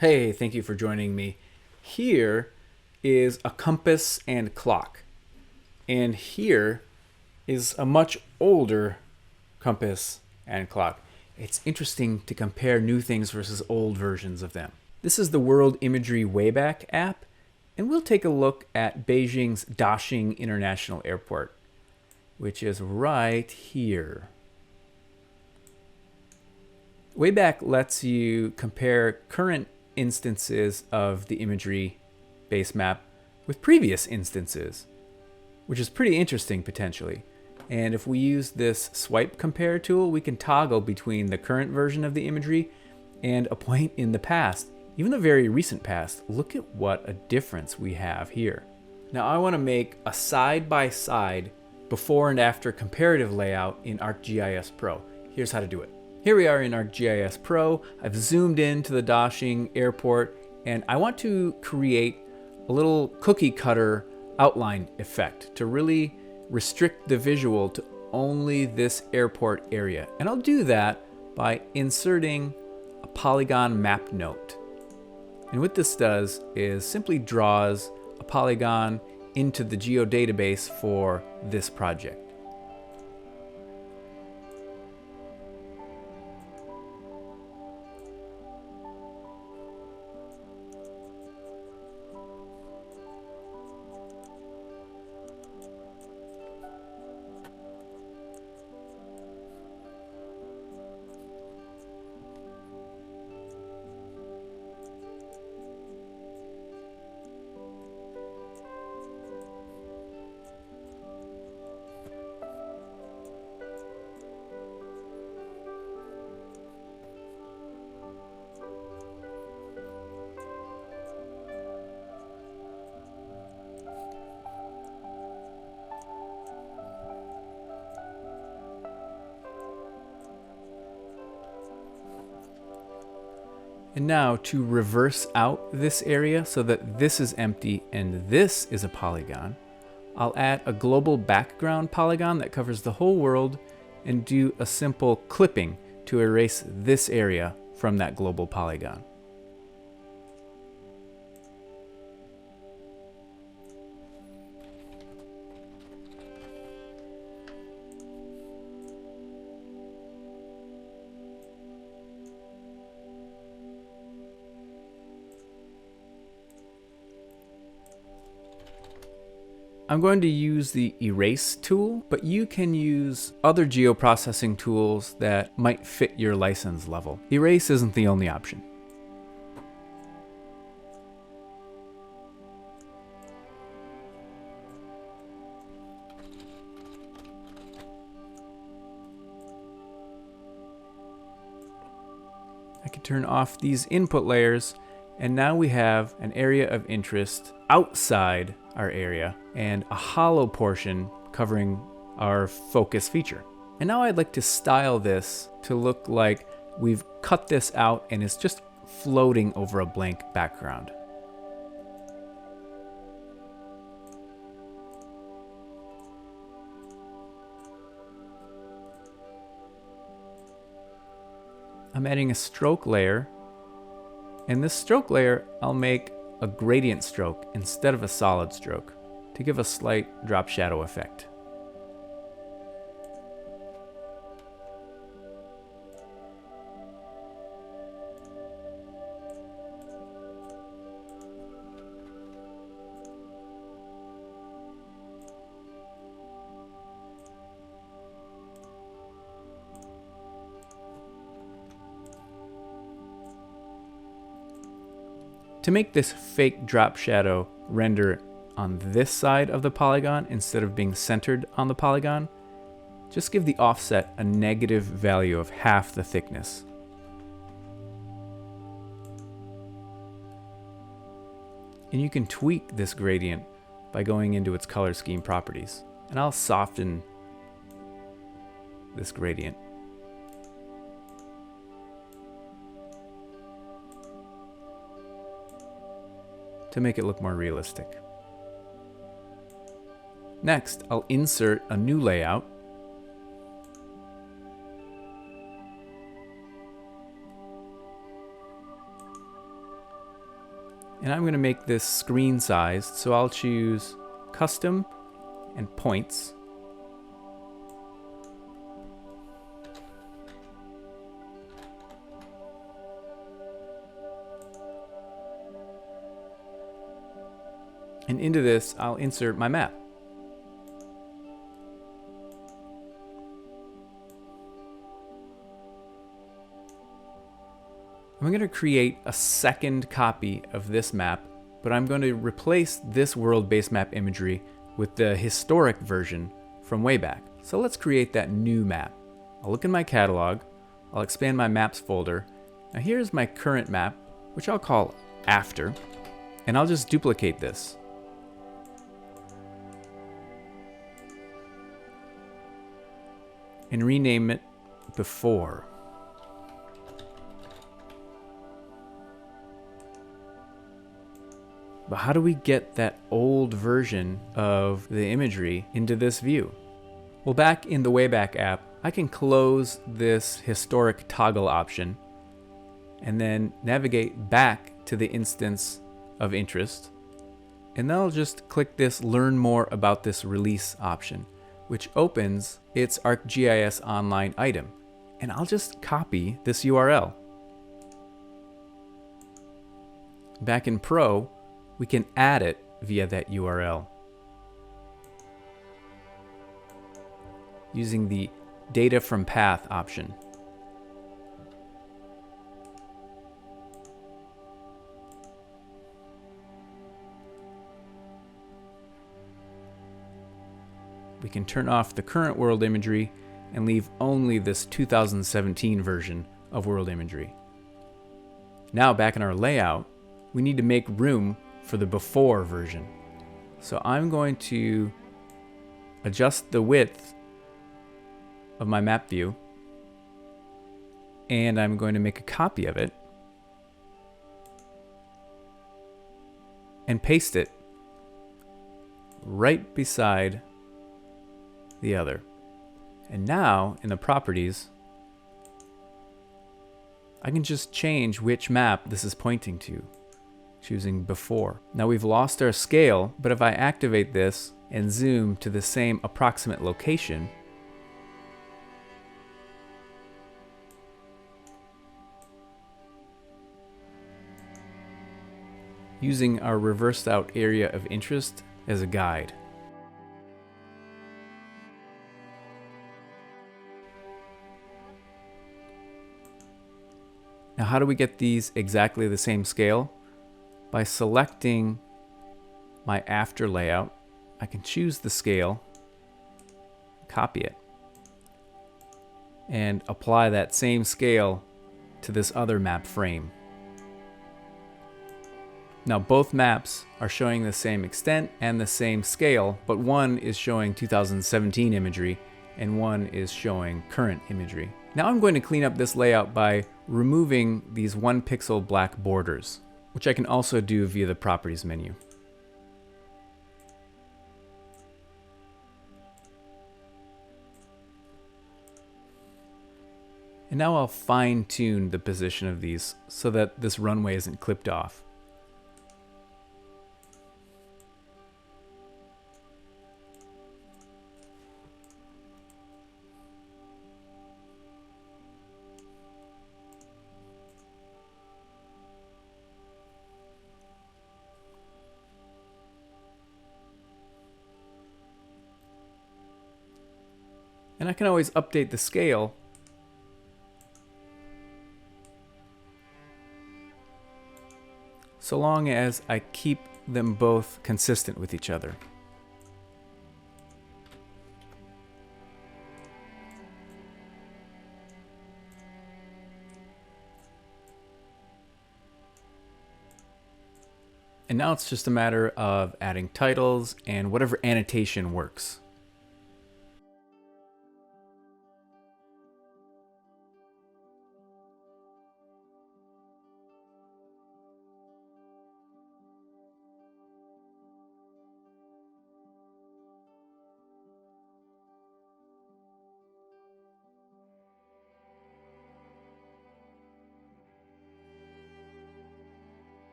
Hey, thank you for joining me. Here is a compass and clock. And here is a much older compass and clock. It's interesting to compare new things versus old versions of them. This is the World Imagery Wayback app, and we'll take a look at Beijing's Daxing International Airport, which is right here. Wayback lets you compare current instances of the imagery base map with previous instances, which is pretty interesting potentially. And if we use this swipe compare tool, we can toggle between the current version of the imagery and a point in the past, even the very recent past. Look at what a difference we have here. Now I want to make a side-by-side before and after comparative layout in ArcGIS Pro. Here's how to do it. Here we are in ArcGIS Pro. I've zoomed into the Daxing airport and I want to create a little cookie cutter outline effect to really restrict the visual to only this airport area. And I'll do that by inserting a polygon map note. And what this does is simply draws a polygon into the geodatabase for this project. And now to reverse out this area so that this is empty and this is a polygon, I'll add a global background polygon that covers the whole world and do a simple clipping to erase this area from that global polygon. I'm going to use the erase tool, but you can use other geoprocessing tools that might fit your license level. Erase isn't the only option. I can turn off these input layers, and now we have an area of interest outside our area and a hollow portion covering our focus feature. And now I'd like to style this to look like we've cut this out and it's just floating over a blank background. I'm adding a stroke layer. In this stroke layer, I'll make a gradient stroke instead of a solid stroke to give a slight drop shadow effect. To make this fake drop shadow render on this side of the polygon instead of being centered on the polygon, just give the offset a negative value of half the thickness. And you can tweak this gradient by going into its color scheme properties. And I'll soften this gradient. To make it look more realistic. Next, I'll insert a new layout. And I'm going to make this screen sized, so I'll choose custom and points. And into this, I'll insert my map. I'm going to create a second copy of this map, but I'm going to replace this world-based map imagery with the historic version from Wayback. So let's create that new map. I'll look in my catalog, I'll expand my maps folder. Now here's my current map, which I'll call after, and I'll just duplicate this. And rename it before. But how do we get that old version of the imagery into this view? Well, back in the Wayback app, I can close this historic toggle option and then navigate back to the instance of interest. And then I'll just click this Learn More About This Release option, which opens its ArcGIS Online item. And I'll just copy this URL. Back in Pro, we can add it via that URL using the Data from Path option. We can turn off the current world imagery and leave only this 2017 version of world imagery. Now back in our layout, we need to make room for the before version. So I'm going to adjust the width of my map view, and I'm going to make a copy of it and paste it right beside the other. And now in the properties, I can just change which map this is pointing to, choosing before. Now we've lost our scale, but if I activate this and zoom to the same approximate location, using our reversed out area of interest as a guide. Now how do we get these exactly the same scale? By selecting my after layout, I can choose the scale, copy it, and apply that same scale to this other map frame. Now both maps are showing the same extent and the same scale, but one is showing 2017 imagery and one is showing current imagery. Now I'm going to clean up this layout by removing these 1 pixel black borders, which I can also do via the Properties menu. And now I'll fine-tune the position of these so that this runway isn't clipped off. And I can always update the scale so long as I keep them both consistent with each other. And now it's just a matter of adding titles and whatever annotation works.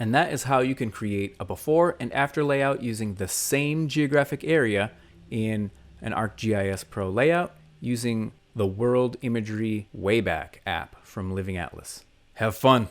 And that is how you can create a before and after layout using the same geographic area in an ArcGIS Pro layout using the World Imagery Wayback app from Living Atlas. Have fun!